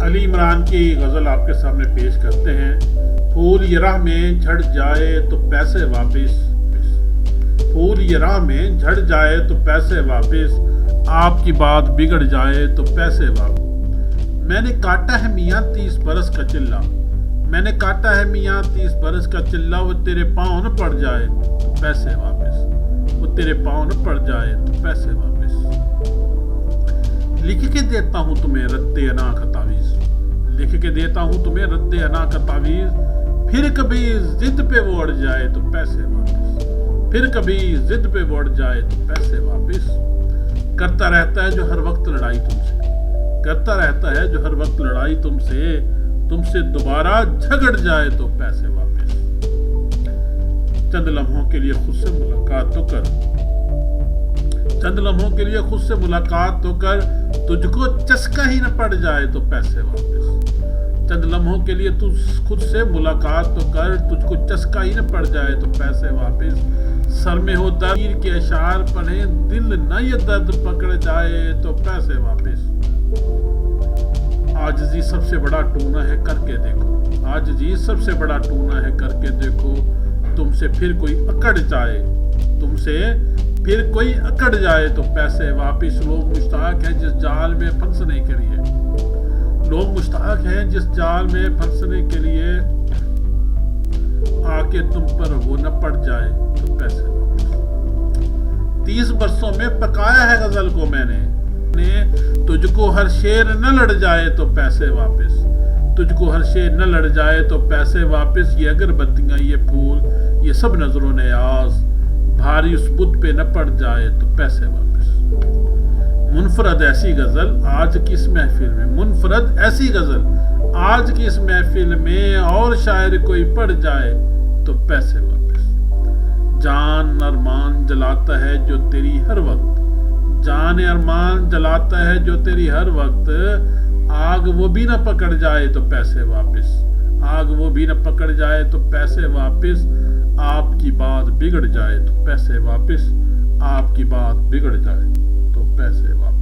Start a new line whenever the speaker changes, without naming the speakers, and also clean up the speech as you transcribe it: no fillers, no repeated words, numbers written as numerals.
علی عمران کی غزل آپ کے سامنے پیش کرتے ہیں۔ پھول یہ راہ میں جھڑ جائے تو پیسے واپس، پھول یہ راہ میں جھڑ جائے تو پیسے واپس، آپ کی بات بگڑ جائے تو پیسے واپس۔ میں نے کاٹا ہے میاں 30 برس کا چلہ، میں نے کاٹا ہے میاں 30 برس کا چلہ، وہ تیرے پاؤں نہ پڑ جائے تو پیسے واپس، وہ تیرے پاؤں نہ پڑ جائے تو پیسے واپس۔ لکھ کے دیتا ہوں تمہیں رد انا کا تعویذ، لکھ کے دیتا ہوں تمہیں رد انا کا تعویذ، پھر کبھی ضد پہ وہ اڑ جائے تو پیسے واپس، پھر کبھی ضد پہ وہ اڑ جائے تو پیسے واپس۔ کرتا رہتا ہے جو ہر وقت لڑائی تم سے، کرتا رہتا ہے جو ہر وقت لڑائی تم سے دوبارہ جھگڑ جائے تو پیسے واپس۔ چند لمحوں کے لیے خود سے ملاقات تو کر، چند لمحوں کے لیے خود سے ملاقات تو کر، تجھ کو چسکا ہی نہ پڑ جائے تو پیسے واپس۔ چند لمحوں کے لیے خود سے ملاقات تو کر، تجھ کو چسکا ہی نہ پڑ جائے تو پیسے واپس۔ سر میں ہو درد کے اشعار پڑھیں، دل نہ یہ درد پکڑ جائے تو پیسے واپس۔ عاجزی سب سے بڑا ٹونا ہے، کر کے دیکھو، عاجزی سب سے بڑا ٹونا ہے، کر کے دیکھو، تم سے پھر کوئی اکڑ جائے، تم سے پھر کوئی اکڑ جائے تو پیسے واپس۔ لوگ مشتاق ہیں جس جال میں پھنسنے کے لیے، لوگ مشتاق ہیں جس جال میں پھنسنے کے لیے، آ کے تم پر وہ نہ پڑ جائے تو پیسے واپس۔ 30 برسوں میں پکایا ہے غزل کو میں نے، تجھ کو ہر شعر نہ لڑ جائے تو پیسے واپس، تجھ کو ہر شعر نہ لڑ جائے تو پیسے واپس۔ یہ اگربتیاں، یہ پھول، یہ سب نظروں نیاز، بھاری اس بت پہ نہ پڑ جائے تو پیسے واپس۔ منفرد ایسی غزل آج کی اس محفل میں، منفرد ایسی غزل آج کی اس محفل میں، اور شاعر کوئی پڑ جائے تو پیسے واپس۔ جان ارمان جلاتا ہے جو تیری ہر وقت، جان ارمان جلاتا ہے جو تیری ہر وقت، آگ وہ بھی نہ پکڑ جائے تو پیسے واپس، آگ وہ بھی نہ پکڑ جائے تو پیسے واپس۔ آپ کی بات بگڑ جائے تو پیسے واپس، آپ کی بات بگڑ جائے تو پیسے واپس۔